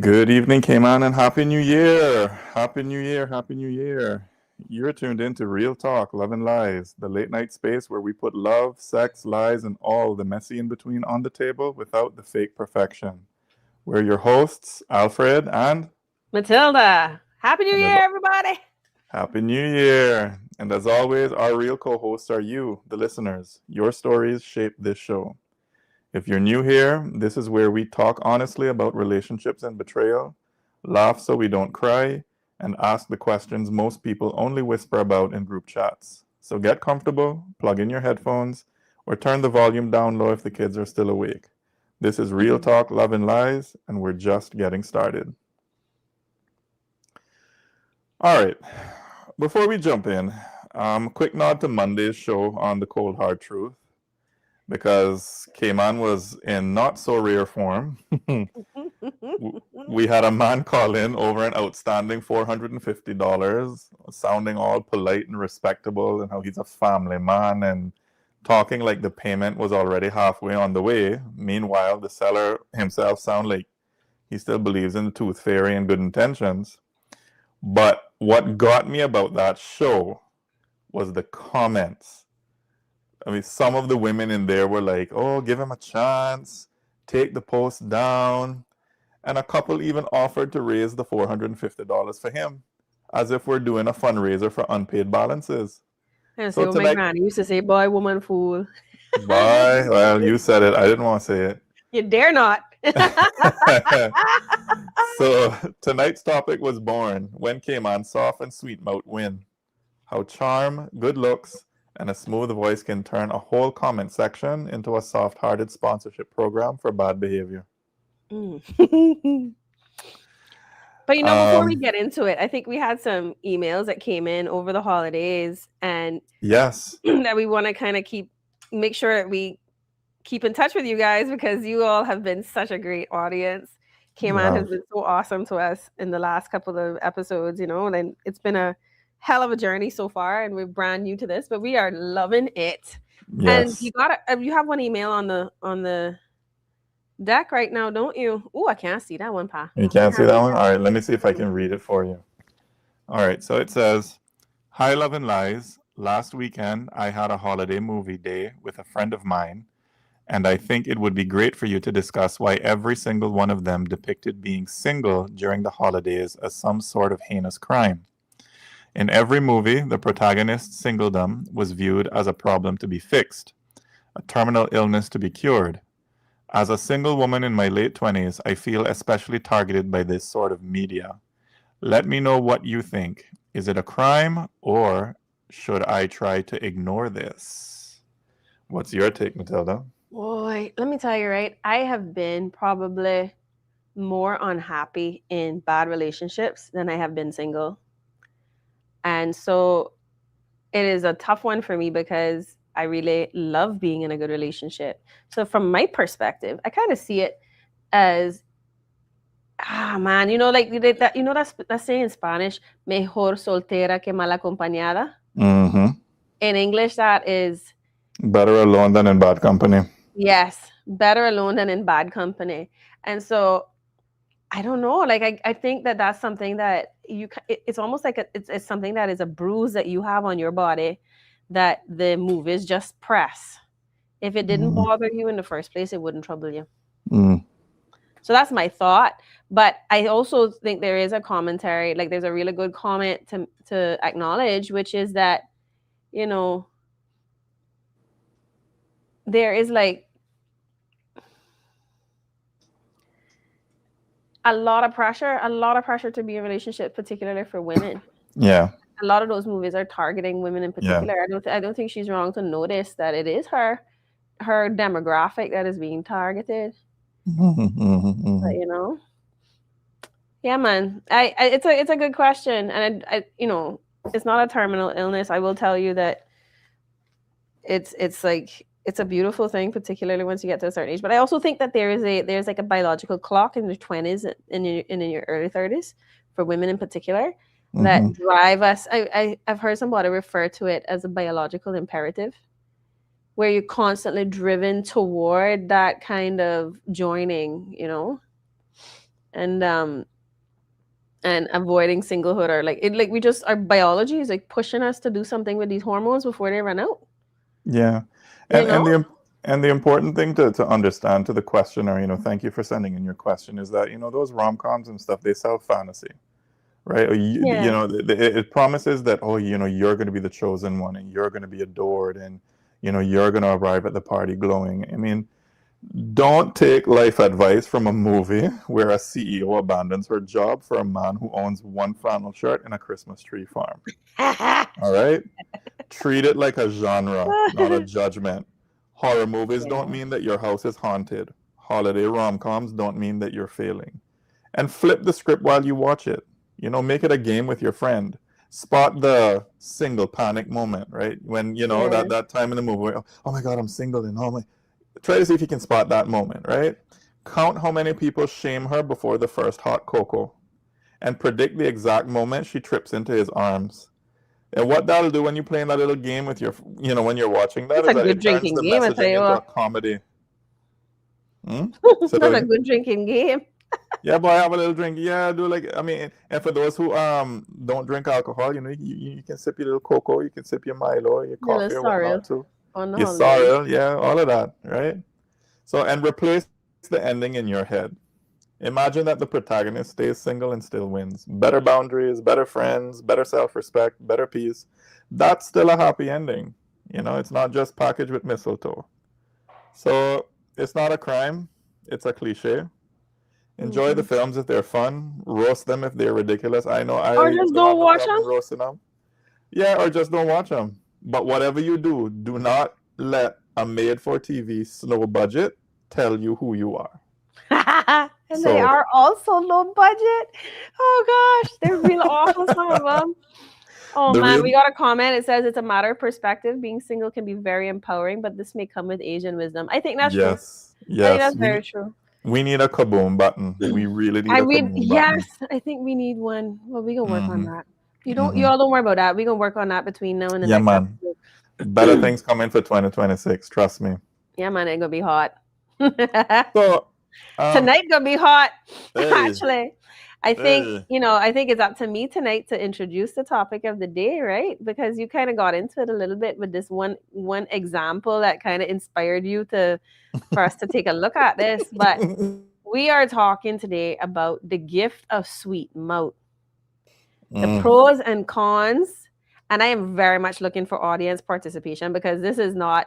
Good evening, Cayman, and Happy New Year! Happy New Year, Happy New Year. You're tuned in to Real Talk, Love and Lies, the late night space where we put love, sex, lies, and all the messy in between on the table without the fake perfection. We're your hosts, Alfred and Matilda. Happy New and as, Year, everybody. Happy New Year. And as always, our real co-hosts are you, the listeners. Your stories shape this show. If you're new here, this is where we talk honestly about relationships and betrayal, laugh so we don't cry, and ask the questions most people only whisper about in group chats. So get comfortable, plug in your headphones, or turn the volume down low if the kids are still awake. This is Real Talk, Love and Lies, and we're just getting started. All right, before we jump in, quick nod to Monday's show on the Cold Hard Truth, because Cayman was in not so rare form. We had a man call in over an outstanding $450, sounding all polite and respectable, and how he's a family man and talking like the payment was already halfway on the way. Meanwhile, the seller himself sounded like he still believes in the tooth fairy and good intentions. But what got me about that show was the comments. I mean, some of the women in there were like, oh, give him a chance, take the post down. And a couple even offered to raise the $450 for him, as if we're doing a fundraiser for unpaid balances. And So so my tonight, granny used to say, boy, woman, fool. bye. Well, you said it. I didn't want to say it. You dare not. So tonight's topic was born when Cayman soft and sweet mouth win. How charm, good looks, and a smooth voice can turn a whole comment section into a soft-hearted sponsorship program for bad behavior. But before we Um, get into it, I think we had some emails that came in over the holidays, and yes, that we want to make sure that we keep in touch with you guys, because you all have been such a great audience. Cayman has been so awesome to us in the last couple of episodes, and it's been a hell of a journey so far, and we're brand new to this, but we are loving it. And yes. you have one email on the deck right now, don't you? Oh, I can't see that one, Pa. You can't see that one? All right, let me see if I can read it for you. All right, so it says, Hi, Love and Lies. Last weekend, I had a holiday movie day with a friend of mine, and I think it would be great for you to discuss why every single one of them depicted being single during the holidays as some sort of heinous crime. In every movie, the protagonist's singledom was viewed as a problem to be fixed, a terminal illness to be cured. As a single woman in my late 20s, I feel especially targeted by this sort of media. Let me know what you think. Is it a crime, or should I try to ignore this? What's your take, Matilda? Boy, let me tell you, right? I have been probably more unhappy in bad relationships than I have been single. And so it is a tough one for me, because I really love being in a good relationship. So from my perspective, I kind of see it as, man, like that's saying in Spanish, mejor soltera que mal acompañada. Mm-hmm. In English, that is better alone than in bad company. Yes, better alone than in bad company. And so I don't know, like I think that that's something that it's almost like it's something that is a bruise that you have on your body that the movies just press. If it didn't bother you in the first place, it wouldn't trouble you. So that's my thought. But I also think there is a commentary, like there's a really good comment to acknowledge, which is that, there is like a lot of pressure to be in a relationship, particularly for women. Yeah. A lot of those movies are targeting women in particular. Yeah. I don't think she's wrong to notice that it is her demographic that is being targeted. But, yeah, man, it's a good question, and I it's not a terminal illness. I will tell you that it's like, it's a beautiful thing, particularly once you get to a certain age. But I also think that there's like a biological clock in your 20s and in your early 30s for women in particular that drive us. I've heard somebody refer to it as a biological imperative, where you're constantly driven toward that kind of joining, and avoiding singlehood, or like it, like we just, our biology is like pushing us to do something with these hormones before they run out. Yeah. You And know? the important thing to understand to the questioner, thank you for sending in your question, is that, those rom-coms and stuff, they sell fantasy, right? Or Yeah. it promises that, oh, you're going to be the chosen one and you're going to be adored and, you're going to arrive at the party glowing. I mean, don't take life advice from a movie where a CEO abandons her job for a man who owns one flannel shirt in a Christmas tree farm. All right? Treat it like a genre, not a judgment. Horror movies don't Yeah. mean that your house is haunted. Holiday rom-coms don't mean that you're failing. And flip the script while you watch it. Make it a game with your friend. Spot the single panic moment, right? When, Yeah. that time in the movie where, oh my God, I'm single and oh my. Try to see if you can spot that moment, right? Count how many people shame her before the first hot cocoa and predict the exact moment she trips into his arms. And what that'll do when you're playing that little game with your, when you're watching that, That's is a that good it turns drinking the game, I tell messaging you into a what. comedy. Say that That's a again? good drinking game. Yeah, boy, have a little drink. Yeah, do like, I mean, and for those who don't drink alcohol, you can sip your little cocoa, you can sip your Milo, your A little coffee or sorrel whatnot too. on the Your holidays. sorrel, yeah, all of that, right? So, and replace the ending in your head. Imagine that the protagonist stays single and still wins. Better boundaries, better friends, better self-respect, better peace. That's still a happy ending. It's not just packaged with mistletoe. So it's not a crime. It's a cliche. Enjoy the Mhm. films if they're fun. Roast them if they're ridiculous. I know Or I just don't don't have no watch problem them. roasting them. Yeah, or just don't watch them. But whatever you do, do not let a made-for-TV snow budget tell you who you are. And they So are also low budget. Oh gosh, they're real awful, some of them. Oh the man, real we got a comment. It says it's a matter of perspective. Being single can be very empowering, but this may come with age and wisdom. I think that's true. Yes, I think yes. that's very true. We need a kaboom button. We really need a kaboom Yes, button. I think we need one. Well, we can work on Mm-hmm. that. You Mm-hmm. all don't worry about that. We gonna work on that between now and the Yeah, next man. episode. Better things coming for 2026. Trust me. Yeah, man, it's gonna be hot. So, Tonight gonna be hot. hey, Actually, I think hey. I think it's up to me tonight to introduce the topic of the day, right? Because you kind of got into it a little bit with this one example that kind of inspired you for us to take a look at this. But we are talking today about the gift of sweet mouth, the pros and cons, and I am very much looking for audience participation because this is a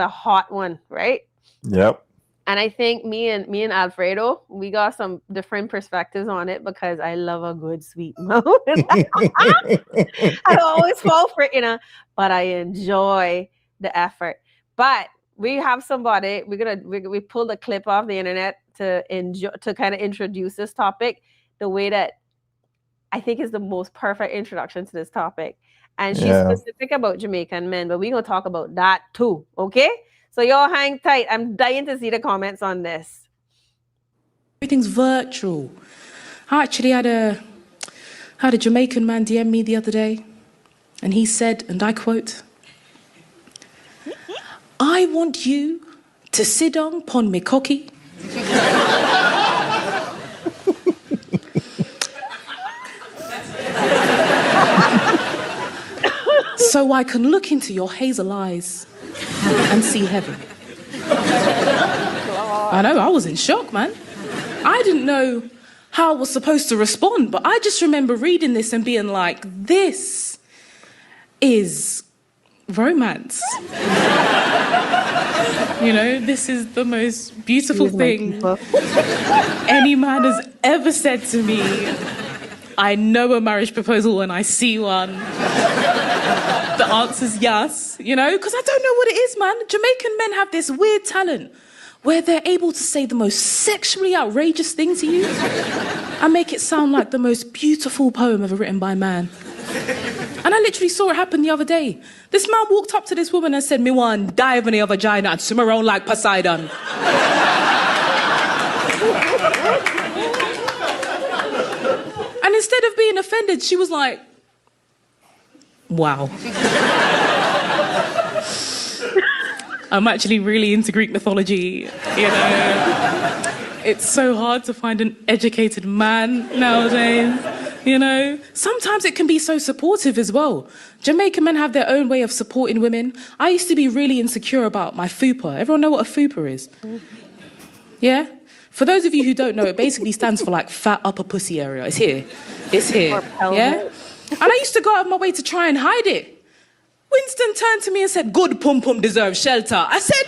hot one, right? Yep. And I think me and Alfredo, we got some different perspectives on it because I love a good sweet mouth. I always fall for it, but I enjoy the effort. But we have somebody, we pulled a clip off the internet to kind of introduce this topic the way that I think is the most perfect introduction to this topic. And she's Yeah. specific about Jamaican men, but we're gonna talk about that too. Okay? So y'all hang tight. I'm dying to see the comments on this. Everything's virtual. I actually had a Jamaican man DM me the other day, and he said, and I quote, "I want you to sit down pon me cocky." So I can look into your hazel eyes and see heaven. I know, I was in shock, man. I didn't know how I was supposed to respond, but I just remember reading this and being like, this is romance. This is the most beautiful thing any man has ever said to me. I know a marriage proposal when I see one. The answer's yes, because I don't know what it is, man. Jamaican men have this weird talent where they're able to say the most sexually outrageous thing to you and make it sound like the most beautiful poem ever written by a man. And I literally saw it happen the other day. This man walked up to this woman and said, "Me want dive in your vagina and swim around like Poseidon." And instead of being offended, she was like, wow. I'm actually really into Greek mythology, It's so hard to find an educated man nowadays, you know? Sometimes it can be so supportive as well. Jamaican men have their own way of supporting women. I used to be really insecure about my fupa. Everyone know what a fupa is? Yeah? For those of you who don't know, it basically stands for like fat upper pussy area. It's here. It's here. Yeah? And I used to go out of my way to try and hide it. Winston turned to me and said, "Good pum pum deserves shelter." I said...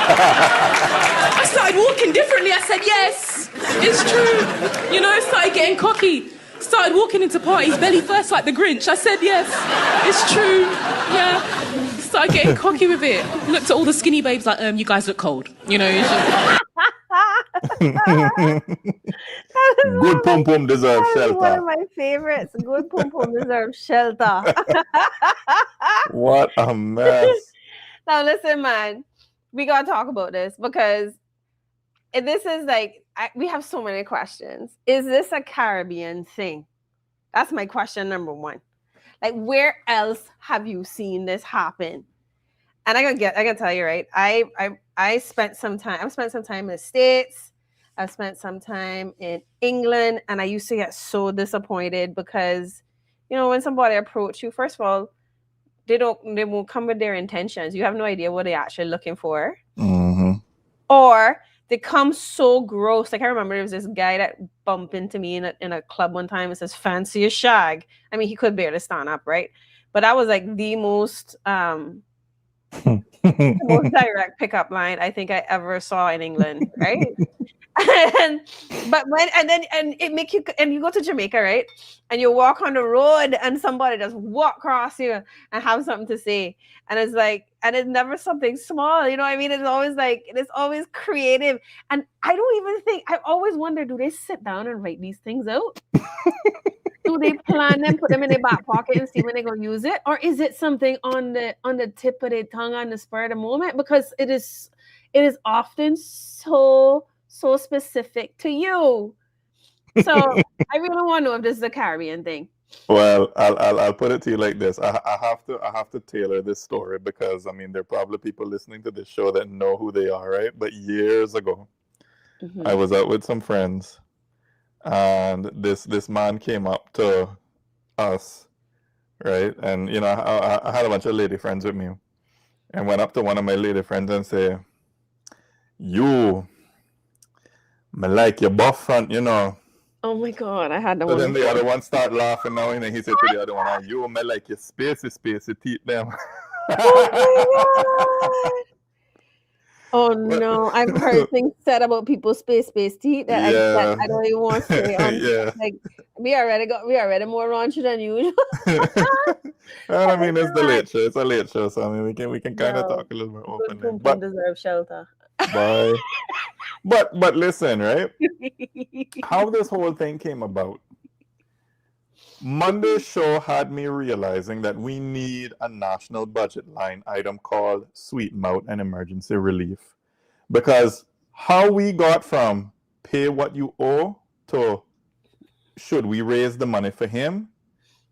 I started walking differently. I said, yes, it's true. You know, I started getting cocky. Started walking into parties belly first like the Grinch. I said, yes, it's true. Yeah. Started getting cocky with it. Looked at all the skinny babes like, you guys look cold. You know, Good pum pum deserves shelter. One of my favorites. Good pum pum deserves shelter. What a mess. Now listen, man, we gotta talk about this because this is like we have so many questions. Is this a Caribbean thing? That's my question number one. Like, where else have you seen this happen? And I gotta tell you, right? I've spent some time in the States. I've spent some time in England, and I used to get so disappointed because, you know, when somebody approach you, first of all, they won't come with their intentions. You have no idea what they're actually looking for. Mm-hmm. Or they come so gross. Like, I remember there was this guy that bumped into me in a club one time and says, "Fancy a shag." I mean, he could barely stand up, right? But that was like the most direct pickup line I think I ever saw in England, right? And you go to Jamaica, right? And you walk on the road and somebody just walk across you and have something to say. And it's like, and it's never something small, you know what I mean? It's always creative. And I always wonder, do they sit down and write these things out? Do they plan them, put them in their back pocket and see when they're gonna use it? Or is it something on the tip of their tongue, on the spur of the moment? Because it is often so specific to you. So I really want to know if this is a Caribbean thing. Well, I'll put it to you like this. I have to tailor this story because I mean there are probably people listening to this show that know who they are, right? But years ago, I was out with some friends, and this man came up to us, right? And you know, I had a bunch of lady friends with me, and went up to one of my lady friends and say, "You, me like your buff front, you know." Oh my God, I had the So one. then the other one start laughing now, and then he said to the other one, "You, me like your spacey teeth them." Oh no, I've heard things said about people's space teeth that I don't even want to say. Yeah. Like we already more raunchy than usual. And I mean, it's the late show. It's a late show, so I mean, we can kind of talk a little more openly. But deserve shelter. Bye. But listen, right? How this whole thing came about. Monday's show had me realizing that we need a national budget line item called Sweet Mouth and Emergency Relief. Because how we got from pay what you owe to should we raise the money for him?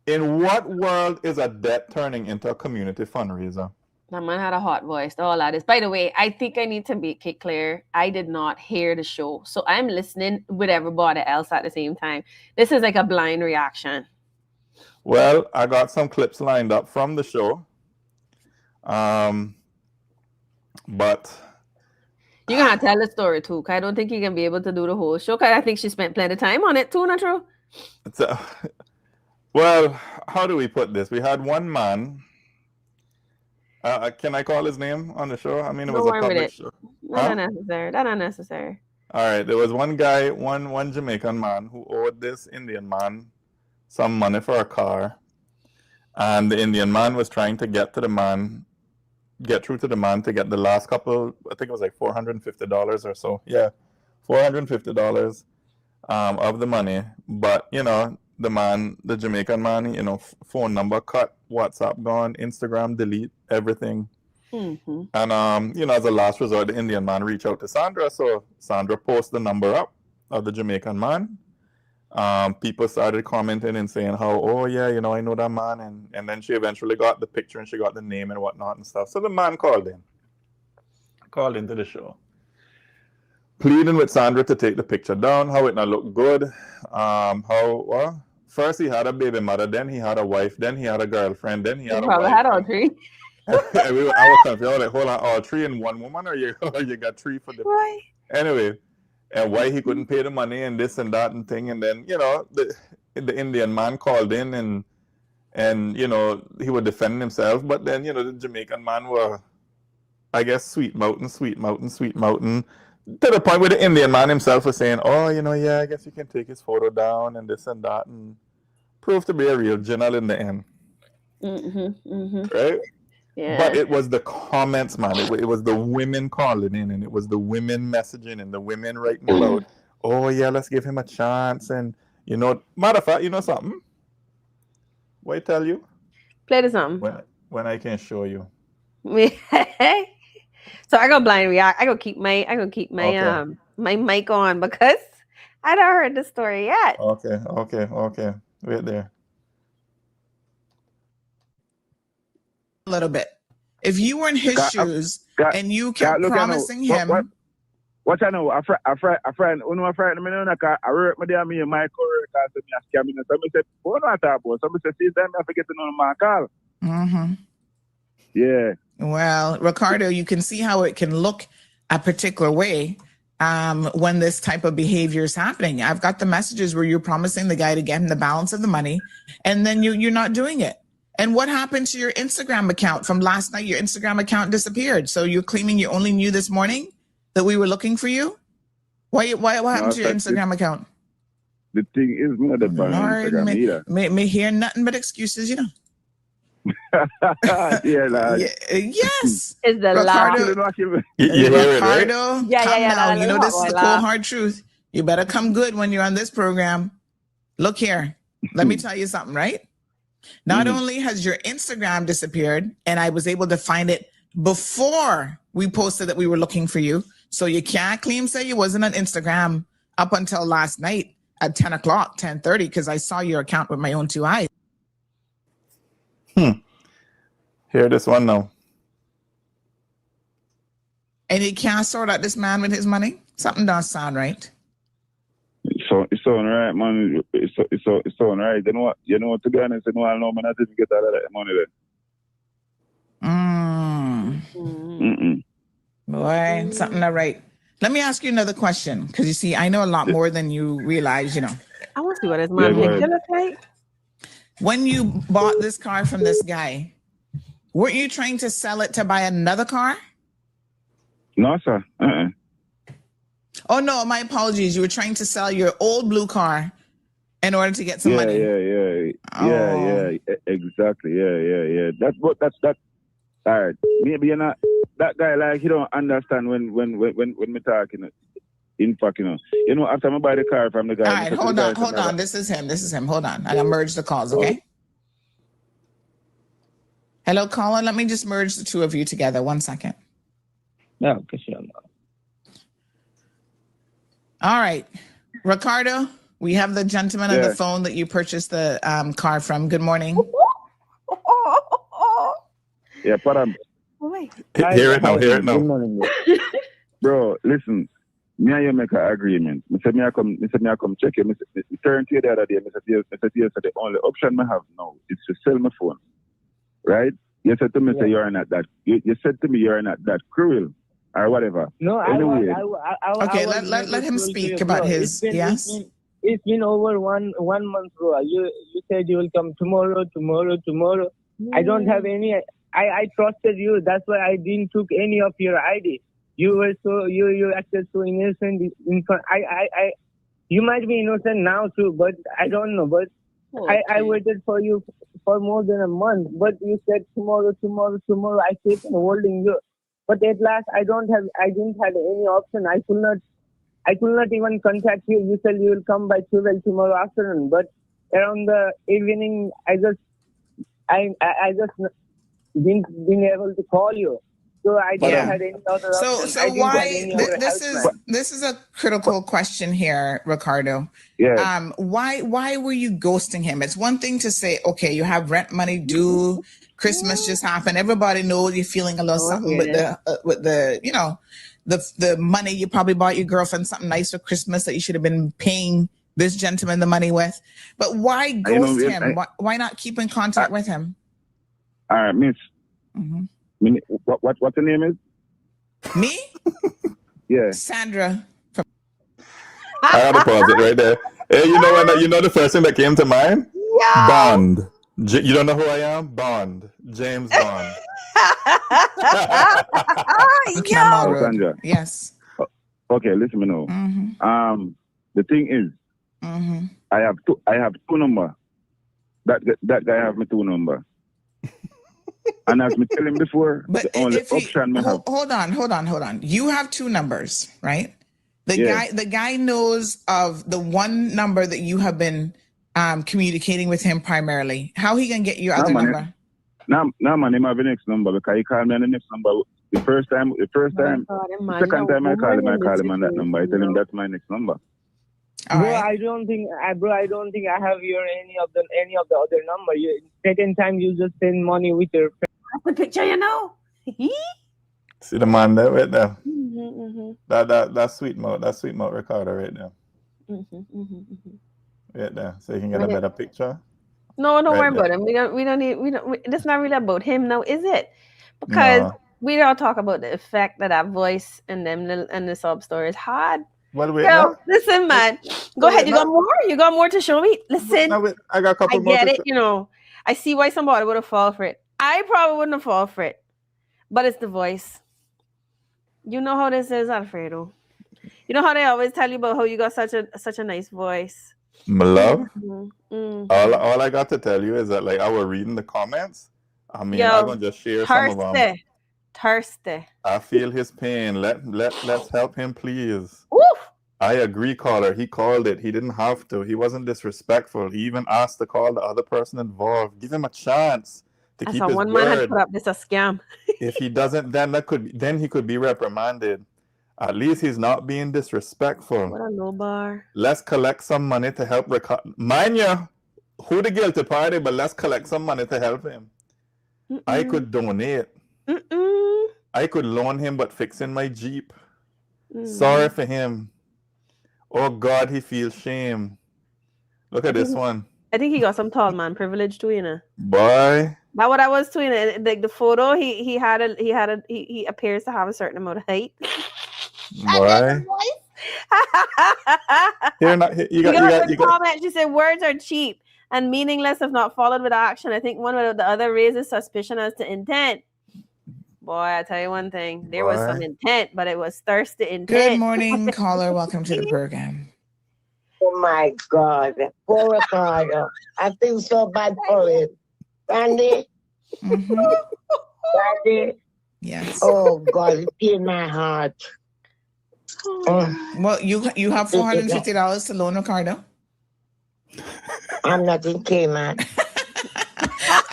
In what world is a debt turning into a community fundraiser? That man had a hot voice. All that is. By the way, I think I need to make it clear. I did not hear the show. So I'm listening with everybody else at the same time. This is like a blind reaction. Well, I got some clips lined up from the show. But you're going to tell the story too, because I don't think you're going to be able to do the whole show, because I think she spent plenty of time on it too, not true? Well, how do we put this? We had one man. Can I call his name on the show? I mean, it was a public show. That's unnecessary. All right. There was one guy, one Jamaican man who owed this Indian man some money for a car. And the Indian man was trying to get through to the man to get the last couple, I think it was like $450 or so. Yeah, $450 of the money. But, you know, the Jamaican man, you know, phone number cut, WhatsApp gone, Instagram delete, everything. Mm-hmm. And, you know, as a last resort, the Indian man reached out to Sandra. So Sandra posted the number up of the Jamaican man. People started commenting and saying how, oh yeah, you know, I know that man. And then she eventually got the picture and she got the name and whatnot and stuff. So the man called into the show. pleading with Sandra to take the picture down, how it not look good. First he had a baby mother, then he had a wife, then he had a girlfriend, then he had a probably wife. had all three. I was confused. I was like, hold on, all three in one woman, or you got three for the... Why? Anyway, and why he couldn't pay the money and this and that and thing. And then, you know, the Indian man called in and you know, he was defending himself. But then, you know, the Jamaican man were, I guess, sweet mouthing, to the point where the Indian man himself was saying, oh, you know, yeah, I guess you can take his photo down and this and that, and proved to be a real general in the end. Right? Yeah. But it was the comments, man. It was the women calling in, and it was the women messaging, and the women writing about, oh, yeah, let's give him a chance. And, you know, matter of fact, you know something? What I tell you? Play the song. When I can show you. So I go blind react. I go keep my Okay. my mic on because I don't heard the story yet. Okay. Wait there. A little bit. If you were in his shoes and you kept promising him... What I know, a friend, me know, I work with them in my coworker, so me ask him, so me say, what do I talk about? So me say, see them, I forget to know my call. Yeah. Well, Ricardo, you can see how it can look a particular way when this type of behavior is happening. I've got the messages where you're promising the guy to get him the balance of the money, and then you're not doing it. And what happened to your Instagram account from last night? Your Instagram account disappeared. So you're claiming you only knew this morning that we were looking for you? What happened to your Instagram account? The thing is, me not that bad on Instagram either. Me hear nothing but excuses, you know. Yeah, like, yes. Is the Ricardo, You hear it, right? Ricardo, Yeah. now. You know, this is the cold, laugh. hard truth. You better come good when you're on this program. Look here. Let me tell you something, right? Not only has your Instagram disappeared, and I was able to find it before we posted that we were looking for you. So you can't claim say you wasn't on Instagram up until last night at 10 o'clock, 10:30, because I saw your account with my own two eyes. Hear this one now. And you can't sort out this man with his money? Something don't sound right. It's all right, man. It's all right. You know what, to be honest, I know man, I didn't get all of that money then. Boy, something not right. Let me ask you another question, because you see, I know a lot more than you realize, you know. I want to see what his mom picture look like. When you bought this car from this guy, weren't you trying to sell it to buy another car? No, sir. Oh, no, my apologies. You were trying to sell your old blue car in order to get some money. Yeah, exactly. Yeah. That's all right. Maybe you're not that guy. Like, you don't understand when me talking. In fact, you know, after I buy the car from the guy. All right, hold on. This is him. Hold on. I gotta merge the calls, okay? Hello, caller. Let me just merge the two of you together. 1 second. Yeah, okay, sure. All right, Ricardo. We have the gentleman on the phone that you purchased the car from. Good morning. Yeah, Param. Hear it now. Bro, listen. Me and you make an agreement. Me say me I come check you. Me turn to you the other day. Me say the only option I have now is to sell my phone. Right? You said to me, say you're not that. You said to me you're not that cruel or whatever. No, anyway. Okay, let him speak about his. Yes. It's been over one month, bro. You said you will come tomorrow. I don't have any. I trusted you. That's why I didn't took any of your ID. You were you acted so innocent. You might be innocent now too, but I don't know. But I waited for you for more than a month. But you said tomorrow. I kept holding you. But at last, I didn't have any option. I could not even contact you. You said you will come by 12 tomorrow afternoon. But around the evening, I just didn't been able to call you. So I didn't have any other option. So why this is a critical question here, Ricardo. Yeah. Why were you ghosting him? It's one thing to say, okay, you have rent money due, Christmas just happened. Everybody knows you're feeling a little something with the the money you probably bought your girlfriend something nice for Christmas that you should have been paying this gentleman the money with. But why ghost him? Why not keep in contact with him? All right, Miss. Mm-hmm. What the name is? Me? Yeah. Sandra. I had to pause it right there. Hey, you know what? You know the first thing that came to mind? Yeah. Bond. You don't know who I am? Bond. James Bond. Camera. Sandra. Yes. Okay, listen me now. Mm-hmm. The thing is, I have two number. That guy have me two number. And as me tell him before, but the only option have. Hold on. You have two numbers, right? The guy knows of the one number that you have been communicating with him primarily. How he gonna get your other number? Now man, him have the next number because he called me on the next number. The second time I call him on that number. I tell him that's my next number. All bro, right. I don't think I have your any of the other number. Second time you just send money with your friend. That's the picture, you know. See the man there right there. Mm-hmm. That sweet mouth recorder right there. Right there. So you can get a better picture. No, don't Right worry there. about him. We don't need. It's not really about him now, is it? Because we don't talk about the effect that voice and the sub stories had. Well, wait. Girl, listen, man. Go ahead. You got more? You got more to show me? Listen. No, wait, I got a couple more. I get it. You know, I see why somebody would have fallen for it. I probably wouldn't have fallen for it, but it's the voice. You know how this is, Alfredo. You know how they always tell you about how you got such a nice voice. My love. Mm-hmm. All I got to tell you is that like I was reading the comments. I mean, I'm gonna just share some of them. Thirsty. I feel his pain. Let's help him, please. Oof. I agree, caller. He called it. He didn't have to. He wasn't disrespectful. He even asked to call the other person involved. Give him a chance to keep his one word. man had put up this a scam. If he doesn't, then he could be reprimanded. At least he's not being disrespectful. What a low bar. Let's collect some money to help mind you, who the guilty party, but let's collect some money to help him. I could donate. I could loan him, but fixing my Jeep. Sorry for him. Oh God, he feels shame. Look at this one. I think he got some tall man privilege too, you know. Boy. That's what I was doing. Like the photo, he appears to have a certain amount of height. Boy. You got comment. She said words are cheap and meaningless if not followed with action. I think one of the other raises suspicion as to intent. Boy, I tell you one thing. There was some intent, but it was thirsty intent. Good morning, caller. Welcome to the program. Oh my God. Poor Ricardo. I feel so bad for him. Sandy? Sandy? Yes. Oh God, it pain my heart. Well, you have $450 to loan Ricardo. I'm not in Cayman.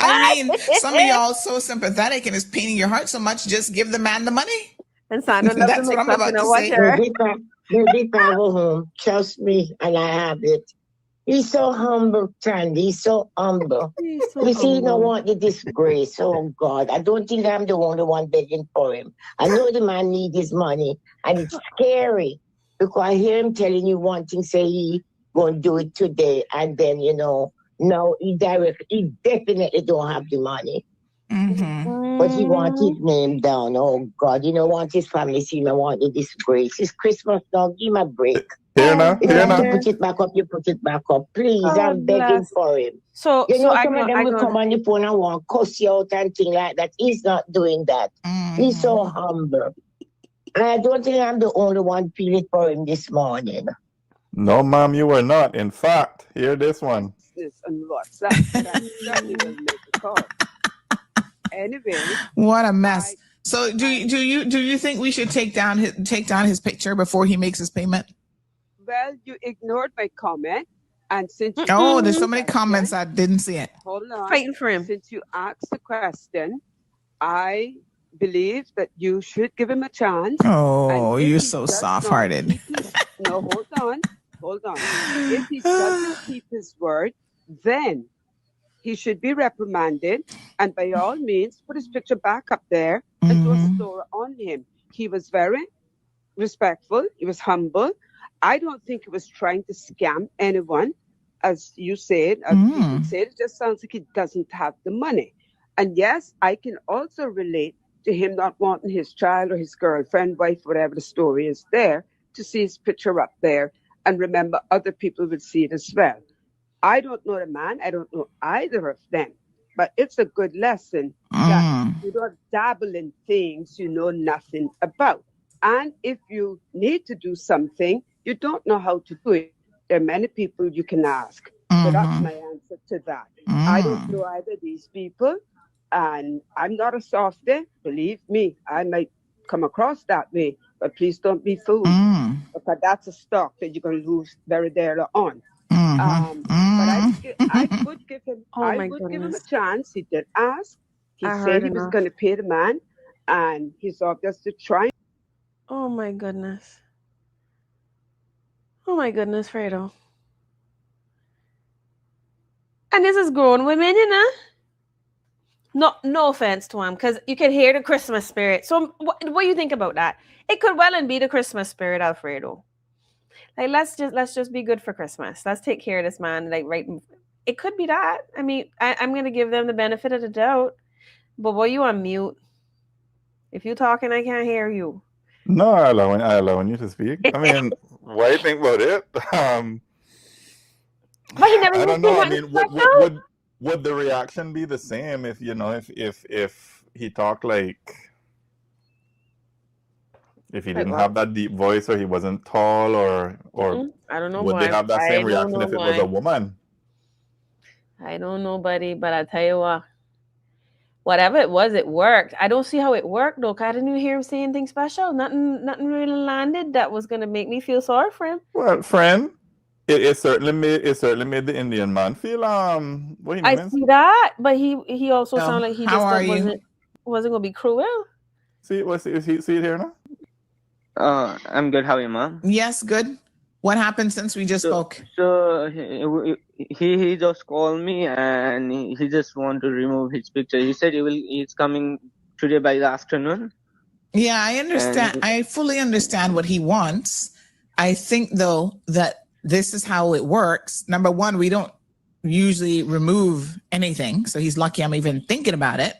I mean, some of y'all so sympathetic and it's paining your heart so much. Just give the man the money. And Sandra that's what I'm about to say. Maybe if I go home, trust me, and I have it. He's so humble, Sandy. He's so humble. You see, he don't want the disgrace. Oh God, I don't think I'm the only one begging for him. I know the man needs his money, and it's scary because I hear him telling you one thing, say he gonna do it today, and then no, he definitely don't have the money. But he wants his name down. Oh God, want his family see him. I want the disgrace. It's Christmas now. Give him a break. If you have to put it back up, you put it back up. Please, I'm begging for him. So some of them will come on the phone and want to cuss you out and things like that. He's not doing that. He's so humble. And I don't think I'm the only one feeling for him this morning. No, ma'am, you were not. In fact, hear this one. And WhatsApp. That certainly will make a call. Anyway, what a mess. So, do you think we should take down his picture before he makes his payment? Well, you ignored my comment, and since there's so many comments I didn't see it. Hold on, fighting for him. Since you asked the question, I believe that you should give him a chance. Oh, you're so soft-hearted. No, hold on. If he doesn't keep his word, then he should be reprimanded, and by all means, put his picture back up there and do a story on him. He was very respectful. He was humble. I don't think he was trying to scam anyone, as you said, as people said. It just sounds like he doesn't have the money. And yes, I can also relate to him not wanting his child or his girlfriend, wife, whatever the story is there, to see his picture up there. And remember, other people will see it as well. I don't know the man. I don't know either of them. But it's a good lesson that you don't dabble in things you know nothing about. And if you need to do something, you don't know how to do it, there are many people you can ask. So that's my answer to that. I don't know either of these people. And I'm not a softie. Believe me, I might come across that way. But please don't be fooled. Because that's a stock that you're going to lose very early on. But I would give him give him a chance. He did ask. He said he was going to pay the man, and he's obviously trying. Oh my goodness. Oh my goodness, Fredo. And this is grown women, you know. No offense to him, because you can hear the Christmas spirit. So what do you think about that? It could well and be the Christmas spirit, Alfredo. Like, let's just be good for Christmas. Let's take care of this man. Like, right. It could be that. I mean, I'm going to give them the benefit of the doubt. But boy, you on mute. If you're talking, I can't hear you. No, I allow you to speak. I mean, what do you think about it? But he never. I don't know. I mean, would the reaction be the same if if he talked like, if he didn't have that deep voice, or he wasn't tall, or I don't know. Would they have that same reaction if it was a woman? I don't know, buddy, but I tell you what, whatever it was, it worked. I don't see how it worked though. I didn't even hear him say anything special. Nothing really landed that was gonna make me feel sorry for him. Well, friend, it certainly made the Indian man feel what I see that, but he also sounded like he just wasn't gonna be cruel. See it here now? I'm good. How are you, Mom? Yes, good. What happened since we just spoke? So he just called me and he just want to remove his picture. He said he's coming today by the afternoon. Yeah, I understand. I fully understand what he wants. I think though that this is how it works. Number one, we don't usually remove anything, so he's lucky I'm even thinking about it.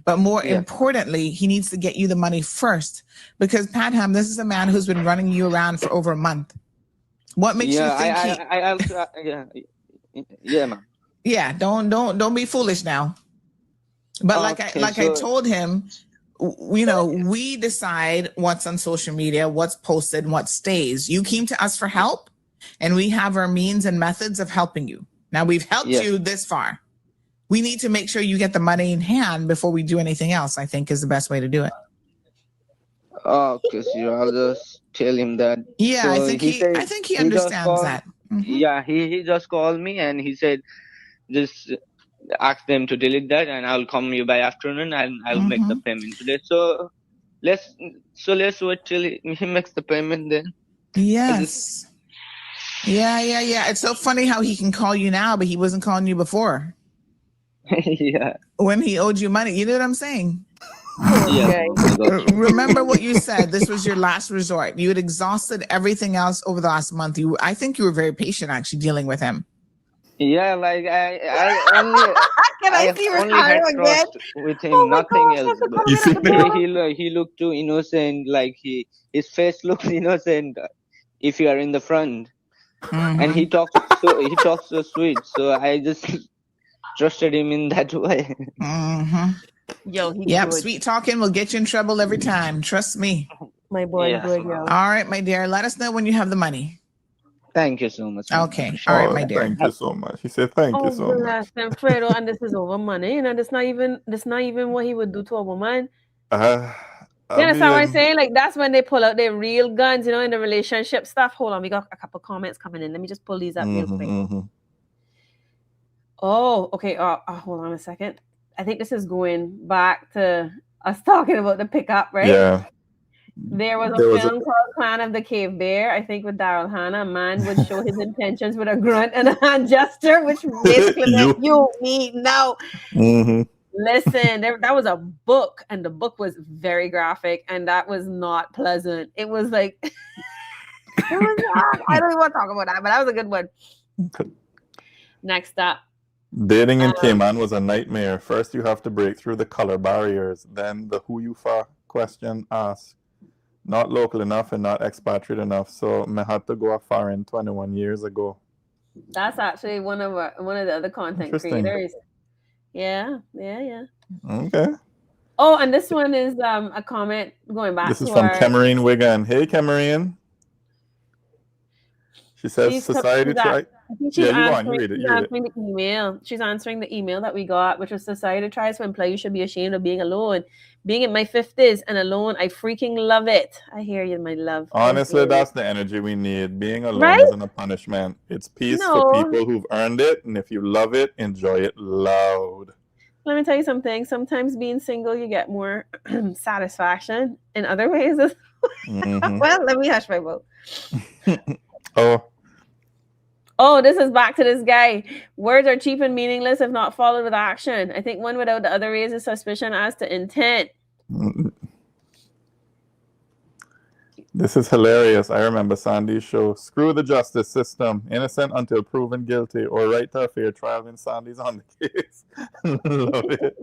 But more importantly, he needs to get you the money first, because Padham, this is a man who's been running you around for over a month. What makes you think ma'am. Yeah, don't be foolish now. But I told him, we decide what's on social media, what's posted, what stays. You came to us for help, and we have our means and methods of helping you. Now we've helped you this far. We need to make sure you get the money in hand before we do anything else, I think is the best way to do it. Okay, so I'll just tell him that. Yeah, so I think he understands that. Yeah, he just called me and he said, just ask them to delete that and I'll come you by afternoon and I'll make the payment today. So let's wait till he makes the payment then. Yes. Yeah. It's so funny how he can call you now, but he wasn't calling you before. Yeah. When he owed you money. You know what I'm saying? Yeah. Remember what you said. This was your last resort. You had exhausted everything else over the last month. I think you were very patient actually dealing with him. Yeah, like I only had trust with him, nothing else. He looked too innocent, like his face looks innocent if you are in the front. And he talks so sweet. So I just trusted him in that way. Yo, good. Sweet talking will get you in trouble every time. Trust me. My boy, good, yo. All right, my dear. Let us know when you have the money. Thank you so much. Okay. All right, my dear. Thank you so much. He said thank you so much. And Fredo, and this is over money. That's not even what he would do to a woman. You understand what I'm saying? Like, that's when they pull out their real guns, in the relationship stuff. Hold on, we got a couple comments coming in. Let me just pull these up real quick. Oh, okay. Hold on a second. I think this is going back to us talking about the pickup, right? Yeah. There was a film called Clan of the Cave Bear, I think with Daryl Hannah. A man would show his intentions with a grunt and a hand gesture, which basically meant you, me, no. Listen, that was a book, and the book was very graphic, and that was not pleasant. It was like, it was not, I don't even want to talk about that, but that was a good one. Next up. Dating in Cayman was a nightmare. First, you have to break through the color barriers. Then the who you for question asked. Not local enough and not expatriate enough. So I had to go foreign 21 years ago. That's actually one of the other content creators. Yeah. Okay. Oh, and this one is a comment going back. This is from Cameron Wigan. Hey, Cameron. She says society tries. She's answering the email. She's answering the email that we got, which was society tries to imply you should be ashamed of being alone. Being in my 50s and alone, I freaking love it. I hear you, my love. Honestly, that's the energy we need. Being alone isn't a punishment. It's peace for people who've earned it. And if you love it, enjoy it loud. Let me tell you something. Sometimes being single, you get more satisfaction. In other ways, well, let me hush my mouth. Oh, this is back to this guy. Words are cheap and meaningless if not followed with action. I think one without the other raises suspicion as to intent. This is hilarious. I remember Sandy's show, Screw the Justice System, innocent until proven guilty, or right to a fair trial when Sandy's on the case. Love it.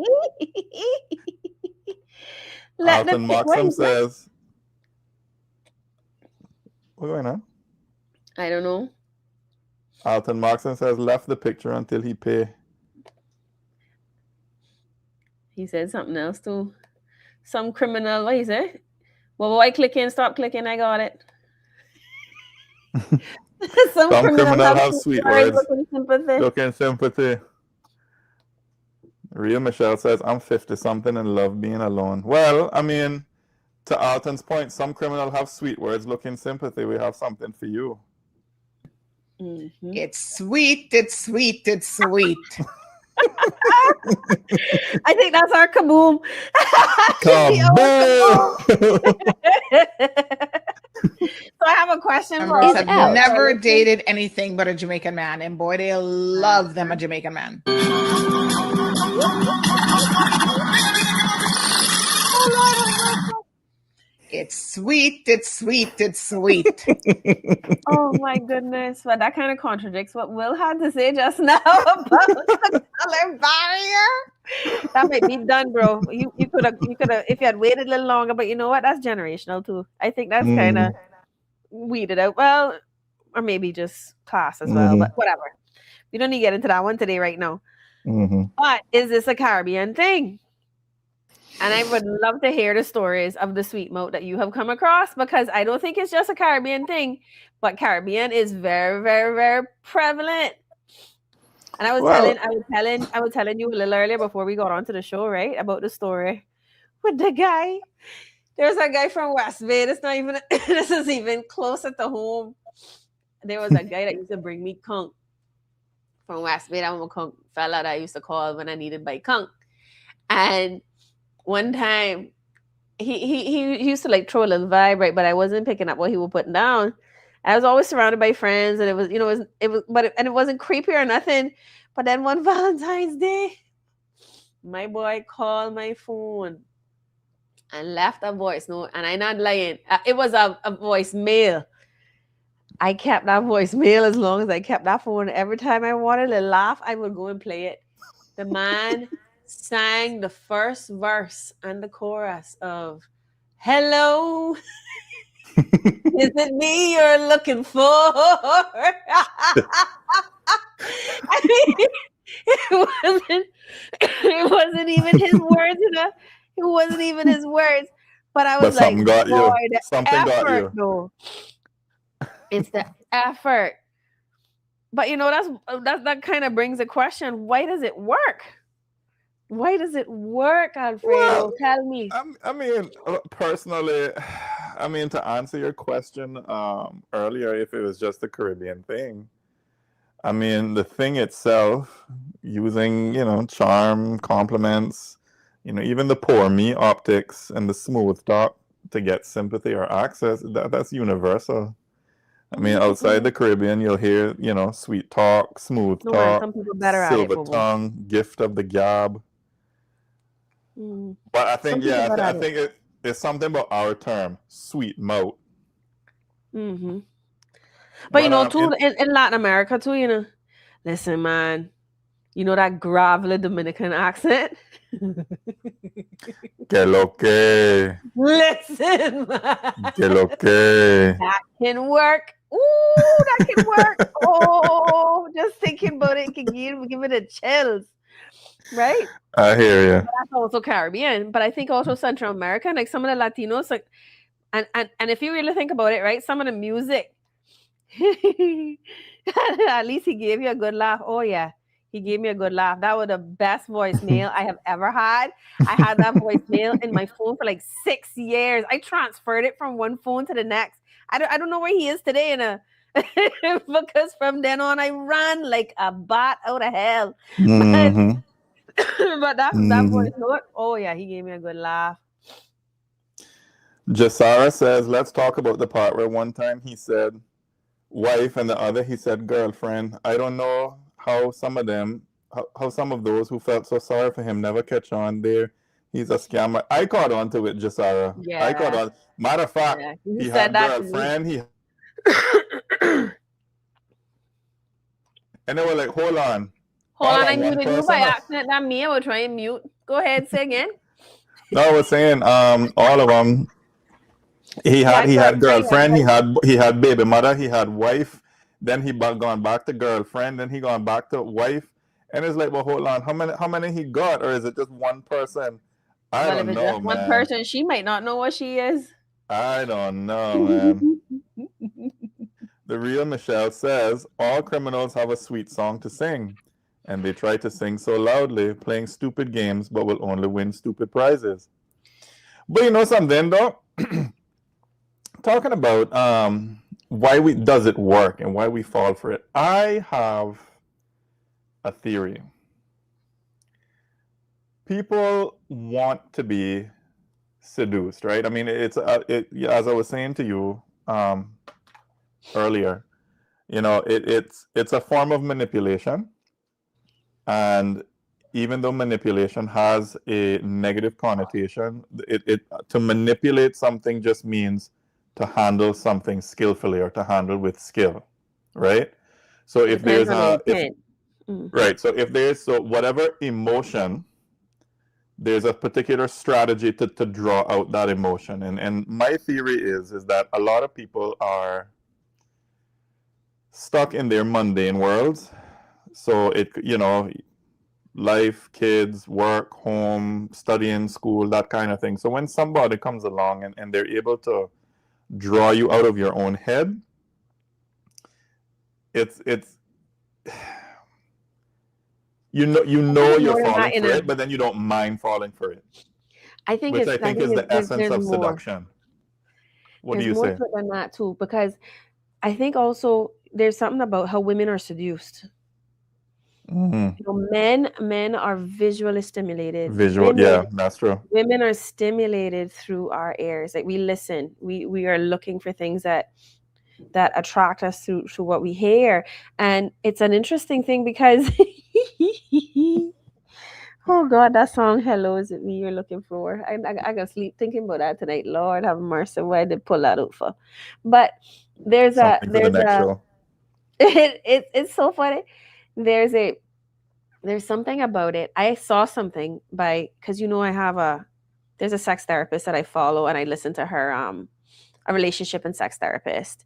Alton Moxham says, what's going on? I don't know. Alton Moxham says, left the picture until he pay. He said something else too. Some criminal, what he say? Well, why clicking? Stop clicking. I got it. Some criminal have sweet words. Looking sympathy. Real Michelle says, I'm 50-something and love being alone. Well, I mean, to Alton's point, some criminal have sweet words. Looking sympathy. We have something for you. Mm-hmm. It's sweet. It's sweet. It's sweet. I think that's our kaboom. So I have a question for you. I've never dated anything but a Jamaican man, and boy, they love them a Jamaican man. It's sweet. It's sweet. It's sweet. Oh my goodness! But that kind of contradicts what Will had to say just now about the color barrier. That might be done, bro. You could have if you had waited a little longer. But you know what? That's generational too. I think that's kind of weeded out. Well, or maybe just class as well. But whatever. We don't need to get into that one today, right now. But is this a Caribbean thing? And I would love to hear the stories of the sweet mouth that you have come across, because I don't think it's just a Caribbean thing, but Caribbean is very, very, very prevalent. And I was telling you a little earlier before we got onto the show, right, about the story with the guy. There's a guy from West Bay. This is even closer to home. There was a guy that used to bring me conch from West Bay. That was a conch fella that I used to call when I needed my conch. And one time, he used to like throw a little vibe, right? But I wasn't picking up what he was putting down. I was always surrounded by friends, and it was, it wasn't creepy or nothing. But then one Valentine's Day, my boy called my phone and left a voice note, and I'm not lying. It was a voicemail. I kept that voicemail as long as I kept that phone. Every time I wanted to laugh, I would go and play it. The man sang the first verse and the chorus of "Hello, is it me you're looking for?" I mean, it wasn't even his words, It wasn't even his words. But I was like, boy, something got you. No. It's the effort. But that kind of brings a question. Why does it work? Why does it work, Alfredo? Well, tell me. I mean, personally, to answer your question earlier, if it was just a Caribbean thing, the thing itself, using, charm, compliments, even the poor me optics and the smooth talk to get sympathy or access, that's universal. Outside the Caribbean, you'll hear, sweet talk, smooth talk, silver tongue, gift of the gab. But I think, I think it's something about our term, sweet mouth. Mm-hmm. But you know, too, in Latin America too, you know, listen, man, you know that gravelly Dominican accent? Que lo que. Listen, man. Que lo que. That can work. Ooh, that can work. Oh, just thinking about it can give it a chills. Right? I hear you. But that's also Caribbean, but I think also Central America, like some of the Latinos, like, and if you really think about it, right, some of the music, at least he gave you a good laugh. Oh yeah, he gave me a good laugh. That was the best voicemail I have ever had. I had that voicemail in my phone for like 6 years. I transferred it from one phone to the next. I don't know where he is today because from then on I ran like a bat out of hell. Mm-hmm. But that voice note, oh yeah, he gave me a good laugh. Jasara says, let's talk about the part where one time he said wife and the other he said girlfriend. I don't know how some of them, how some of those who felt so sorry for him never catch on there. He's a scammer. I caught on to it, Jasara. Yeah. I caught on. Matter of fact, he had girlfriend. And they were like, hold on. Hold on, I muted you by accident. That me, I will try and mute. Go ahead, say again. No, I was saying, all of them. He had girlfriend. He had baby mother. He had wife. Then he gone back to girlfriend. Then he gone back to wife. And it's like, well, hold on. How many he got, or is it just one person? I don't know, just one person, she might not know what she is. I don't know, man. The real Michelle says all criminals have a sweet song to sing. And they try to sing so loudly, playing stupid games, but will only win stupid prizes. But you know something, though? Talking about why does it work and why we fall for it. I have a theory. People want to be seduced, right? I mean, it's as I was saying to you earlier, you know, it's a form of manipulation. And even though manipulation has a negative connotation, to manipulate something just means to handle something skillfully or to handle with skill, right? So if there's whatever emotion, there's a particular strategy to draw out that emotion. And my theory is that a lot of people are stuck in their mundane worlds. So life, kids, work, home, studying, school, that kind of thing. So when somebody comes along and they're able to draw you out of your own head, it's you know you're falling for it, but then you don't mind falling for it. I think is the essence of seduction. What do you say? There's more than that too, because I think also there's something about how women are seduced. Mm-hmm. You know, men are visually stimulated. Yeah, that's true. Women are stimulated through our ears. Like we listen, we are looking for things that attract us through what we hear. And it's an interesting thing because oh God, that song "Hello, Is It Me You're Looking For?" I can sleep thinking about that tonight. Lord have mercy, why did pull that out for? But it's so funny. There's something about it. I saw something because there's a sex therapist that I follow, and I listen to her a relationship and sex therapist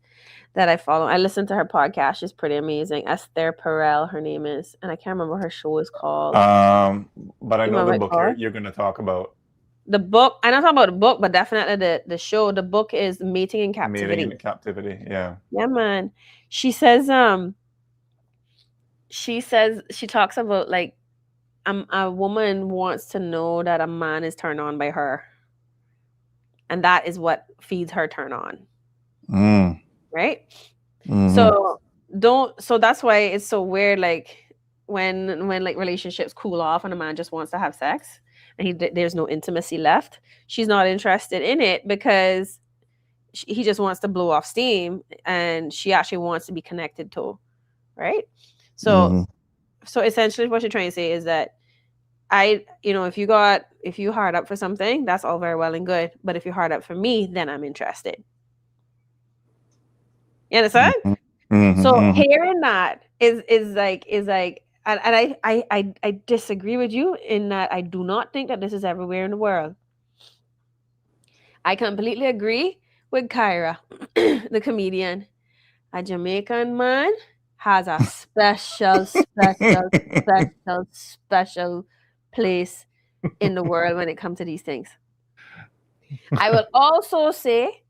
that I follow. I listen to her podcast. She's pretty amazing. Esther Perel, her name is, and I can't remember what her show is called. But I know the book you're going to talk about. The book. I'm not talking about the book, but definitely the show. The book is Mating in Captivity. Mating in Captivity, yeah. Yeah, man. She says she talks about like a woman wants to know that a man is turned on by her, and that is what feeds her turn on. Right? Mm-hmm. So that's why it's so weird, like when like relationships cool off and a man just wants to have sex and there's no intimacy left. She's not interested in it because he just wants to blow off steam, and she actually wants to be connected to, right? So essentially what you're trying to say is that if you hard up for something, that's all very well and good. But if you hard up for me, then I'm interested. You understand? So hearing that is like, and I disagree with you in that I do not think that this is everywhere in the world. I completely agree with Kyra, the comedian. A Jamaican man has a special place in the world when it comes to these things. I will also say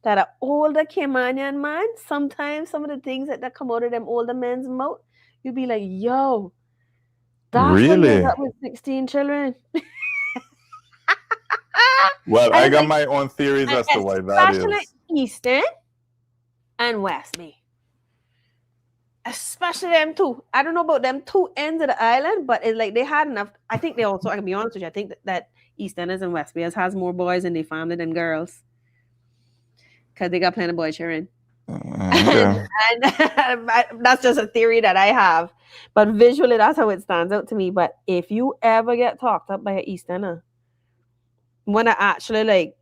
that an older Caymanian man, sometimes some of the things that come out of them older men's mouth, you'd be like, yo, that's what you got with 16 children. Well, I got my own theories as to why that is. Especially Eastern and West Bay. Especially them two. I don't know about them two ends of the island, but it's like they had enough. I think they also, I can be honest with you, I think that Easterners and West Bayers has more boys in their family than girls. Because they got plenty of boy children. And that's just a theory that I have. But visually, that's how it stands out to me. But if you ever get talked up by an Easterner, when I actually like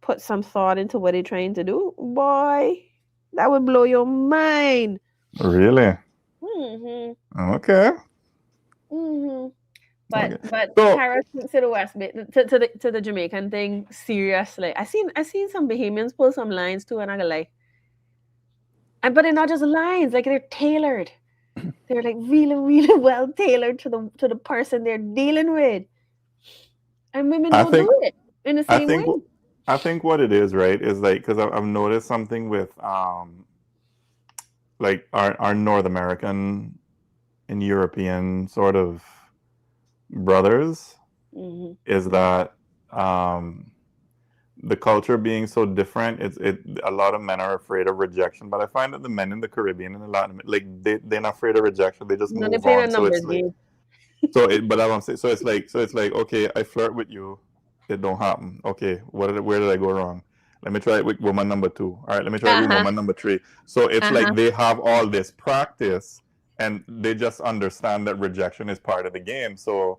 put some thought into what they're trying to do, boy, that would blow your mind. Really? Okay. But Kyra speaks to the West Bay, to the Jamaican thing seriously. I seen some Bahamians pull some lines too, and I go like, but they're not just lines, like they're tailored. They're like really, really well tailored to the person they're dealing with. And women don't do it in the same way. I think what it is, right, is like, because I've noticed something with like our North American and European sort of brothers, is that the culture being so different, a lot of men are afraid of rejection. But I find that the men in the Caribbean and a lot of like they're not afraid of rejection. They just move on. So it's like, but that's what I'm saying. So it's like okay, I flirt with you, it don't happen. Okay, where did I go wrong? Let me try it with woman number 2. All right, let me try it with woman number 3. So it's like they have all this practice, and they just understand that rejection is part of the game. So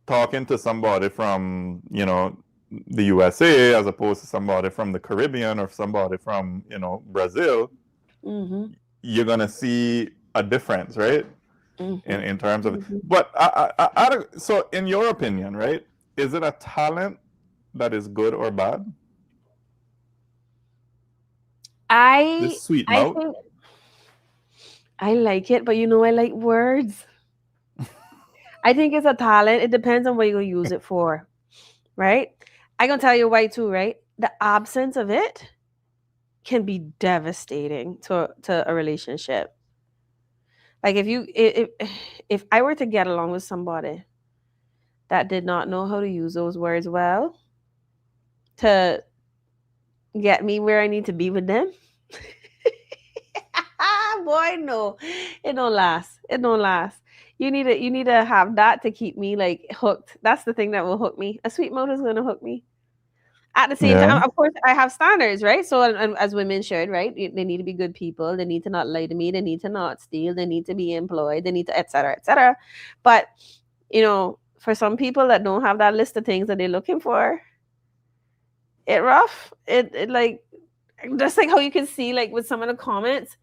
talking to somebody from, the USA as opposed to somebody from the Caribbean or somebody from, Brazil, you're going to see a difference, right? In terms of, but so in your opinion, right, is it a talent that is good or bad? This sweet mouth. I like it, but I like words. I think it's a talent. It depends on what you're going to use it for, right? I'm going to tell you why too, right? The absence of it can be devastating to a relationship. Like if I were to get along with somebody that did not know how to use those words well to get me where I need to be with them, boy, no, it don't last. It don't last. You need to have that to keep me like hooked. That's the thing that will hook me. A sweet mouth is going to hook me. At the same time, of course, I have standards, right? So as women should, right? They need to be good people. They need to not lie to me. They need to not steal. They need to be employed. They need to, et cetera, et cetera. But, for some people that don't have that list of things that they're looking for, it rough. It like, just like how you can see, like with some of the comments,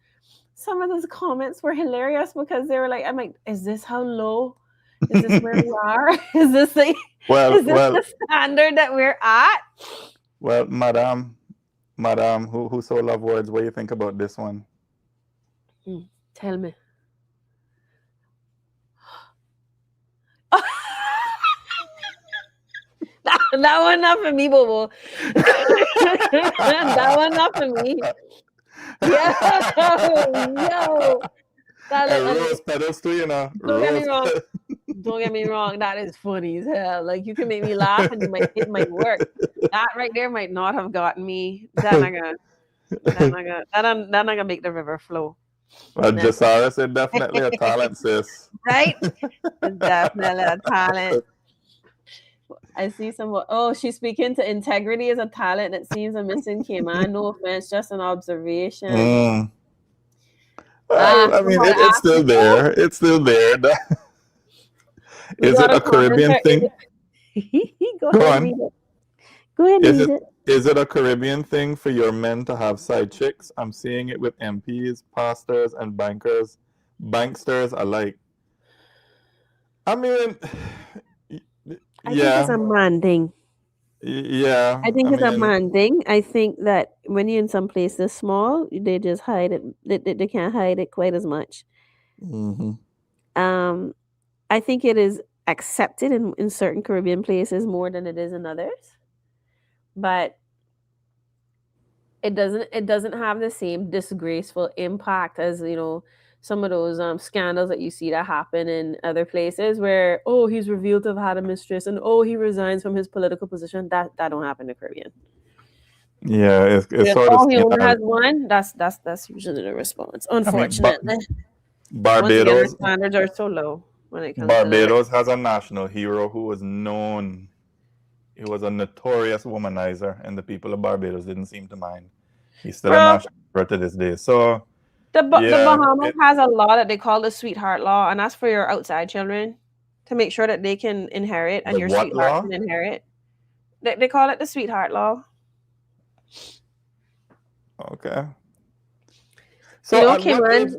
some of those comments were hilarious because they were like, I'm like, is this how low? Is this where we are? Is this the the standard that we're at? Well, Madam, who so love words, what do you think about this one? Tell me. That one not for me, Bobo. That one not for me. Yo. Rose petals too, Don't get me wrong. That is funny as hell. Like you can make me laugh, and it might work. That right there might not have gotten me. That's not gonna make the river flow. Well, Jasara said definitely a talent, sis. Right? It's definitely a talent. I see some. Oh, she's speaking to integrity as a talent that seems a missing Cayman. No offense, just an observation. Well, I mean, it's still there. It's still there. Is it a Caribbean thing? Go Go ahead, on. read it. Go ahead, Is read it it. is it a Caribbean thing for your men to have side chicks? I'm seeing it with MPs, pastors, and banksters alike. I mean, I think it's yeah, a man thing. yeah. I think I it's a mean, man thing. I think that when you're in some places small, they just hide it. They can't hide it quite as much. mhm. Um, I think it is accepted in certain Caribbean places more than it is in others, but it doesn't have the same disgraceful impact as some of those scandals that you see that happen in other places where he's revealed to have had a mistress and he resigns from his political position. That don't happen in the Caribbean. Yeah, it's If sort of he seen only as. has one, that's usually the response. I mean, Unfortunately, once again, our Barbados standards are so low when it comes to that. Barbados has a national hero who was known. He was a notorious womanizer, and the people of Barbados didn't seem to mind. He's still a Bro, national hero to this day. So, the yeah, Bahamas has a law that they call the sweetheart law, and that's for your outside children to make sure that they can inherit and the your what sweetheart law? can inherit. They call it the sweetheart law. Okay. So, at what age?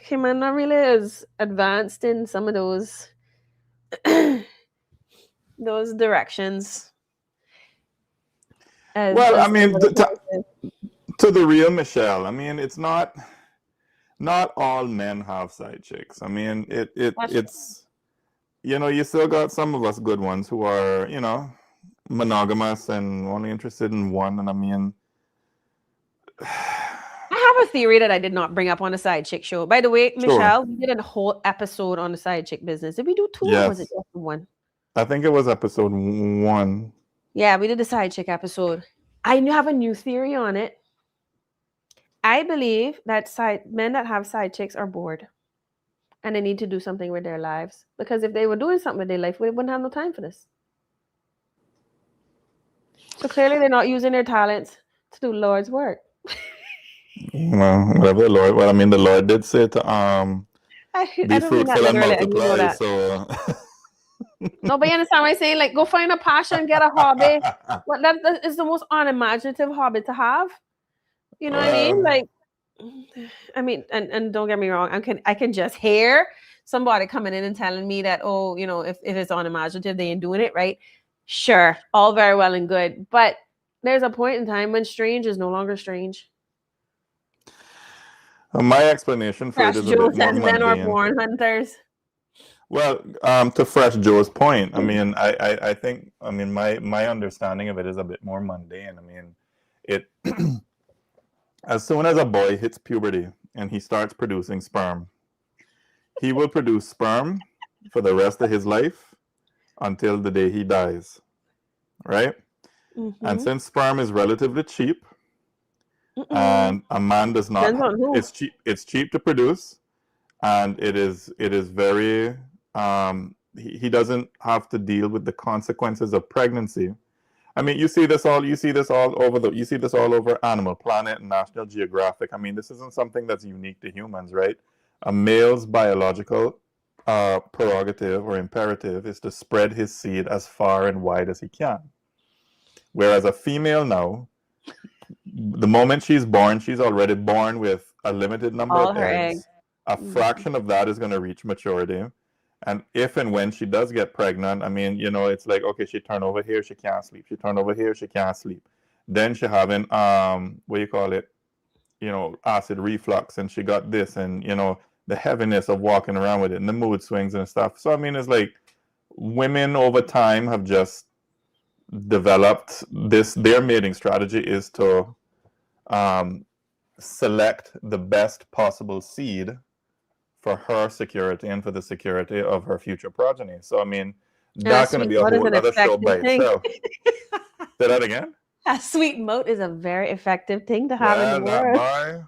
Cayman not really is advanced in some of those those directions. Well, I mean, other places. to the real Michelle, I mean, it's not all men have side chicks. I mean, it's you still got some of us good ones who are monogamous and only interested in one. And I mean, I have a theory that I did not bring up on the side chick show. By the way, sure. Michelle, we did a whole episode on the side chick business. Did we do 2 or was it Yes, just 1? I think it was episode 1. Yeah, we did the side chick episode. I have a new theory on it. I believe that men that have side chicks are bored and they need to do something with their lives. Because if they were doing something with their life, we wouldn't have no time for this. So clearly they're not using their talents to do Lord's work. Whatever the Lord. Well, I mean, the Lord did say to I be don't mean that fruitful and literally, and you know multiply. that. So No, but you understand what I'm saying? Like, go find a passion, get a hobby. What that is the most unimaginative hobby to have. You know what I mean? well, Like, I mean, and don't get me wrong, I can just hear somebody coming in and telling me that, if it's unimaginative, they ain't doing it right. Sure, all very well and good, but there's a point in time when strange is no longer strange. my explanation for it Fresh is a Joe bit more says men are mundane. born hunters. Well, to Fresh Joe's point, I mean, I think, I mean, my understanding of it is a bit more mundane. I mean, it as soon as a boy hits puberty and he starts producing sperm, he will produce sperm for the rest of his life until the day he dies, right? Mm-hmm. And since sperm is relatively cheap, and a man does not, it's cheap to produce, and it is very, he doesn't have to deal with the consequences of pregnancy. I mean, you see this all over Animal Planet and National Geographic. I mean, this isn't something that's unique to humans, right? A male's biological prerogative or imperative is to spread his seed as far and wide as he can. Whereas a female now, the moment she's born, she's already born with a limited number of eggs. A fraction of that is going to reach maturity. And if and when she does get pregnant, I mean, it's like, okay, she turned over here, she can't sleep. She turned over here, she can't sleep. Then she having, acid reflux, and she got this, and, the heaviness of walking around with it, and the mood swings and stuff. So, I mean, it's like women over time have just developed their mating strategy is to select the best possible seed for her security and for the security of her future progeny. So, I mean, that's going to be a whole other show by itself. Say that again? A sweet moat is a very effective thing to have in the world.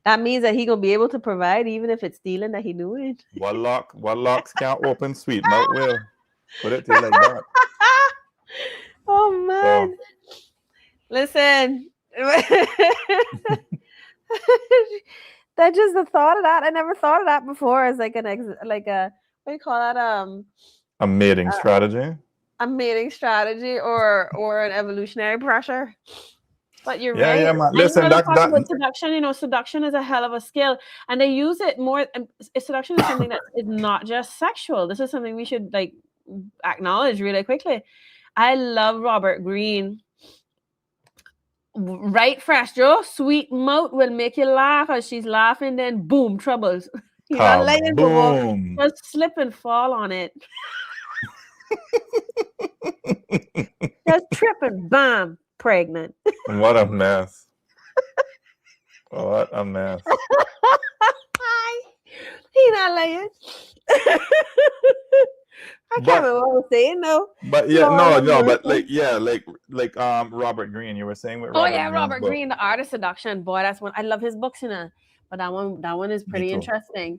That means that he going to be able to provide even if it's stealing that he doing. What locks can't open, sweet moat will. Put it to you like that. Oh, man. So. Listen. That just the thought of that. I never thought of that before as like like a what do you call that? A mating strategy. A mating strategy or an evolutionary pressure. But you're Yeah, right. yeah, man. And Listen, let's talk about that seduction. You know, seduction is a hell of a skill, and they use it more. Seduction is something that is not just sexual. This is something we should like acknowledge really quickly. I love Robert Greene. Right, fresh Joe. Sweet mouth will make you laugh as she's laughing. Then boom, troubles. You're not laying boom. Just slip and fall on it. Just trip and bam, pregnant. What a mess. What a mess. He not laying. I can't remember what I was saying though. But yeah, no, but like Robert Greene, you were saying with Robert Greene, The Art of Seduction. Boy, that's one I love his books, you know. But that one is pretty interesting.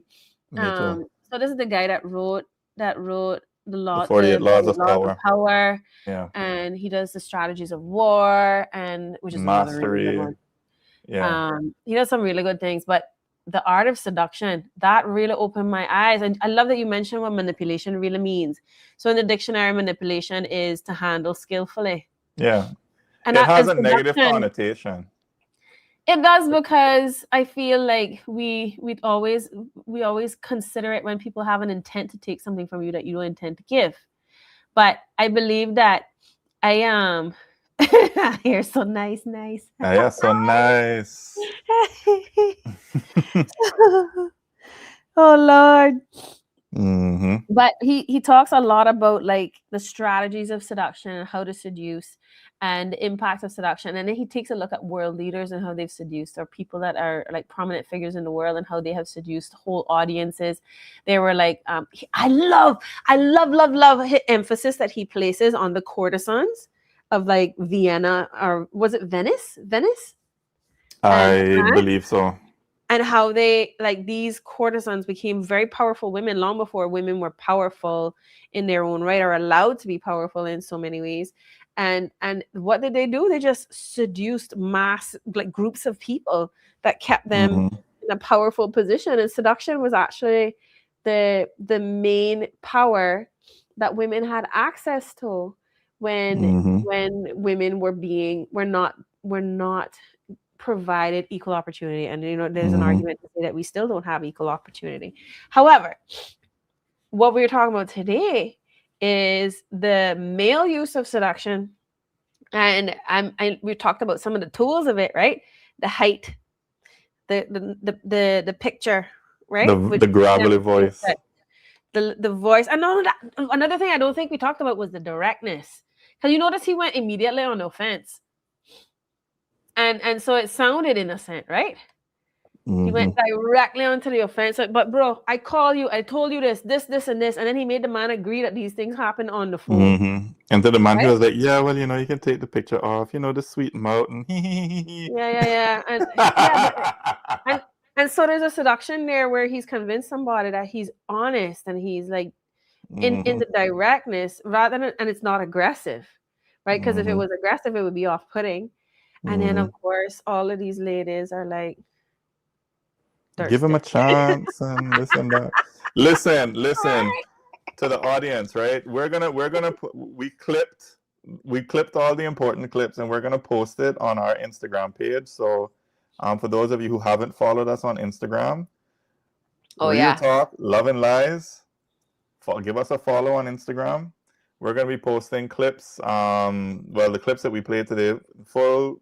So this is the guy that wrote the 48 Laws of Power. Yeah. And he does the strategies of war, and which is mastery. Really good one. Yeah. He does some really good things, but The Art of Seduction, that really opened my eyes. And I love that you mentioned what manipulation really means. So in the dictionary, manipulation is to handle skillfully. Yeah. And it has a negative connotation. It does, because I feel like we always consider it when people have an intent to take something from you that you don't intend to give. But I believe that you're so nice. Yeah, so nice. Oh Lord. Mm-hmm. But he talks a lot about like the strategies of seduction and how to seduce and the impact of seduction. And then he takes a look at world leaders and how they've seduced, or people that are like prominent figures in the world and how they have seduced whole audiences. They were like, I love his emphasis that he places on the courtesans of like Vienna, or was it Venice? I believe so. And how they, like, these courtesans became very powerful women long before women were powerful in their own right, or allowed to be powerful in so many ways. And what did they do? They just seduced mass, like, groups of people that kept them in a powerful position. And seduction was actually the main power that women had access to when women were not provided equal opportunity. And you know, there's an argument to say that we still don't have equal opportunity. However, what we're talking about today is the male use of seduction, and we talked about some of the tools of it, right? The height, the picture, right? The gravelly voice, the voice. And another thing I don't think we talked about was the directness, because you notice he went immediately on the offense. And so it sounded innocent, right? He went directly onto the offense. But bro, I told you this, and this. And then he made the man agree that these things happen on the phone. And to the man, right? He was like, yeah, well, you know, you can take the picture off, you know, the sweet mountain. Yeah. And so there's a seduction there where he's convinced somebody that he's honest, and he's like in the directness rather than, and it's not aggressive, right? Because if it was aggressive, it would be off-putting. And then, of course, all of these ladies are like, thirsty. Give him a chance and this and that. Listen to the audience, right? We clipped all the important clips, and we're gonna post it on our Instagram page. So, for those of you who haven't followed us on Instagram, Real Talk Love and Lies, give us a follow on Instagram. We're gonna be posting clips. The clips that we played today, full.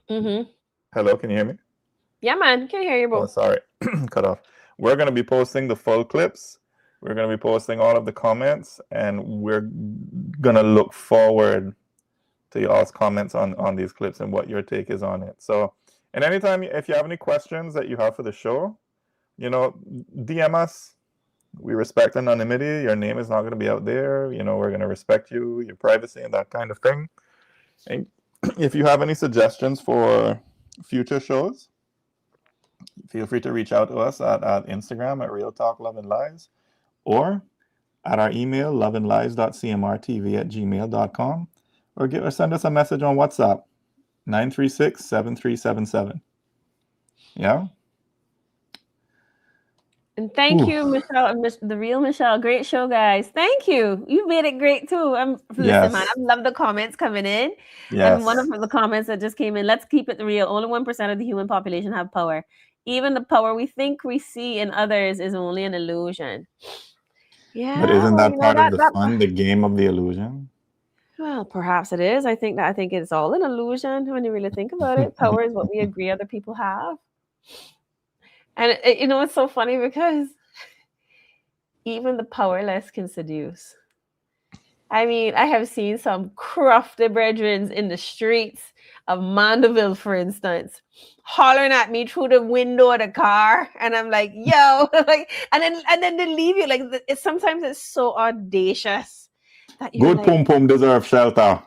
Hello, can you hear me? Yeah, man, can you hear you, bro? Oh, sorry, cut off. We're going to be posting the full clips. We're going to be posting all of the comments, and we're going to look forward to y'all's comments on these clips and what your take is on it. So, and anytime, if you have any questions that you have for the show, you know, DM us. We respect anonymity. Your name is not going to be out there. You know, we're going to respect you, your privacy, and that kind of thing. And if you have any suggestions for future shows, feel free to reach out to us at Instagram at Real Talk Love and Lies, or at our email loveandlies.cmrtv@gmail.com, or send us a message on WhatsApp 936-7377. Yeah. And thank you, Michelle, the real Michelle. Great show, guys. Thank you. You made it great too. Listen, man, I love the comments coming in. Yes. And one of the comments that just came in, let's keep it real. Only 1% of the human population have power. Even the power we think we see in others is only an illusion. Yeah. But isn't that part of the fun, the game of the illusion? Well, perhaps it is. I think it's all an illusion when you really think about it. Power is what we agree other people have. And it's so funny because even the powerless can seduce. I mean, I have seen some crafty brethren in the streets of Mandeville, for instance, hollering at me through the window of the car, and I'm like, "Yo!" like, and then they leave you. Like, sometimes it's so audacious that you're good pum pum deserve shelter.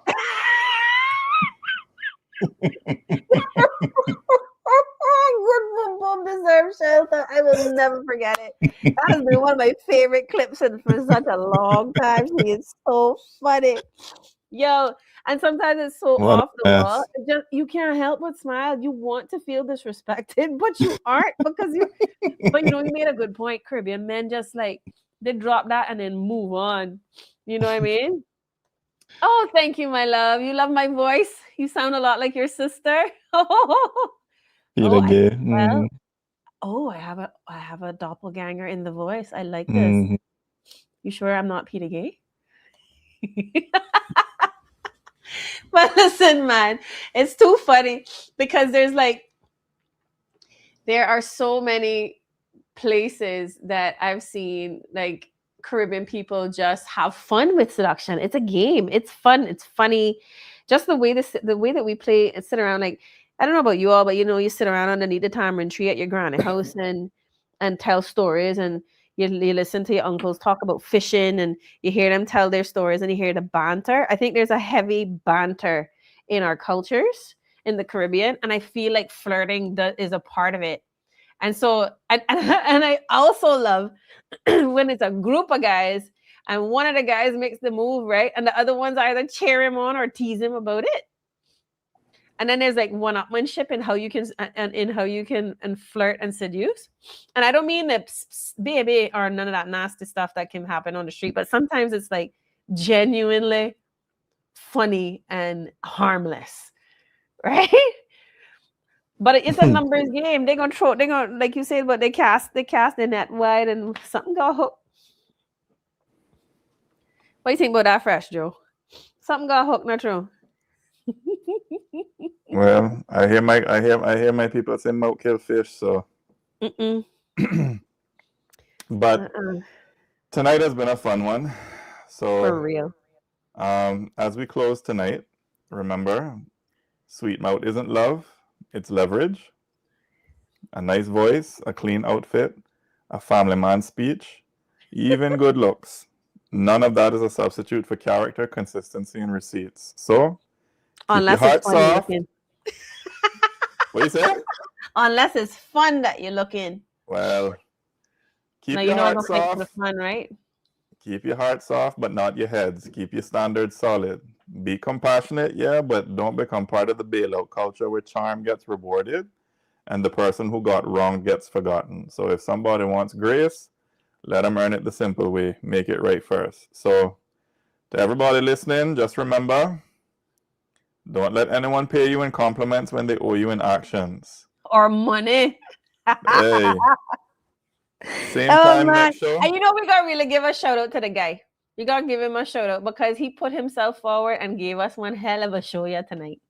Good pum pum deserves shelter. I will never forget it. That has been one of my favorite clips for such a long time. It's so funny. Yo, and sometimes it's so off the wall. Just you can't help but smile. You want to feel disrespected, but you aren't because you. But you made a good point, Caribbean men just like they drop that and then move on. You know what I mean? Oh, thank you, my love. You love my voice. You sound a lot like your sister. I have a doppelganger in the voice. I like this. You sure I'm not Peter Gay? But listen, man, it's too funny because there are so many places that I've seen like Caribbean people just have fun with seduction. It's a game. It's fun. It's funny. Just the way that we play and sit around, like, I don't know about you all, but you sit around underneath the tamarind tree at your granny house and tell stories, and you listen to your uncles talk about fishing, and you hear them tell their stories, and you hear the banter. I think there's a heavy banter in our cultures in the Caribbean, and I feel like flirting is a part of it. And so, and I also love when it's a group of guys and one of the guys makes the move, right? And the other ones either cheer him on or tease him about it. And then there's like one-upmanship in how you can flirt and seduce. And I don't mean that baby or none of that nasty stuff that can happen on the street, but sometimes it's like genuinely funny and harmless, right? But it's a numbers game. They're gonna like you said, but they cast the net wide and something got hooked. What do you think about that, Fresh Joe? Something got hooked, not true? Well, I hear my people say mouth kill fish, so. But tonight has been a fun one. So for real. As we close tonight, remember, sweet mouth isn't love, it's leverage. A nice voice, a clean outfit, a family man speech, even good looks. None of that is a substitute for character, consistency, and receipts. So, unless it's fun looking. What you say? Unless it's fun that you're looking. Well, keep your heart soft. For the fun, right? Keep your heart soft, but not your heads. Keep your standards solid. Be compassionate, yeah, but don't become part of the bailout culture where charm gets rewarded and the person who got wrong gets forgotten. So if somebody wants grace, let them earn it the simple way. Make it right first. So to everybody listening, just remember, don't let anyone pay you in compliments when they owe you in actions. Or money. Hey. Same time next show. And we got to really give a shout out to the guy. You got to give him a shout out because he put himself forward and gave us one hell of a show tonight.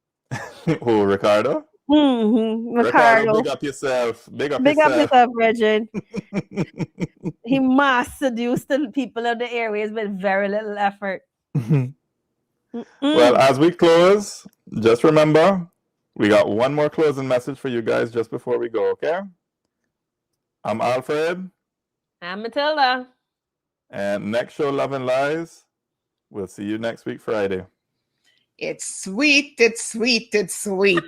Who, Ricardo? Ricardo. Big up yourself. Big up yourself, Regin. He must seduce the people of the airways with very little effort. Well, as we close, just remember, we got one more closing message for you guys just before we go, okay? I'm Alfred. I'm Matilda. And next show, Love and Lies. We'll see you next week, Friday. It's sweet. It's sweet. It's sweet.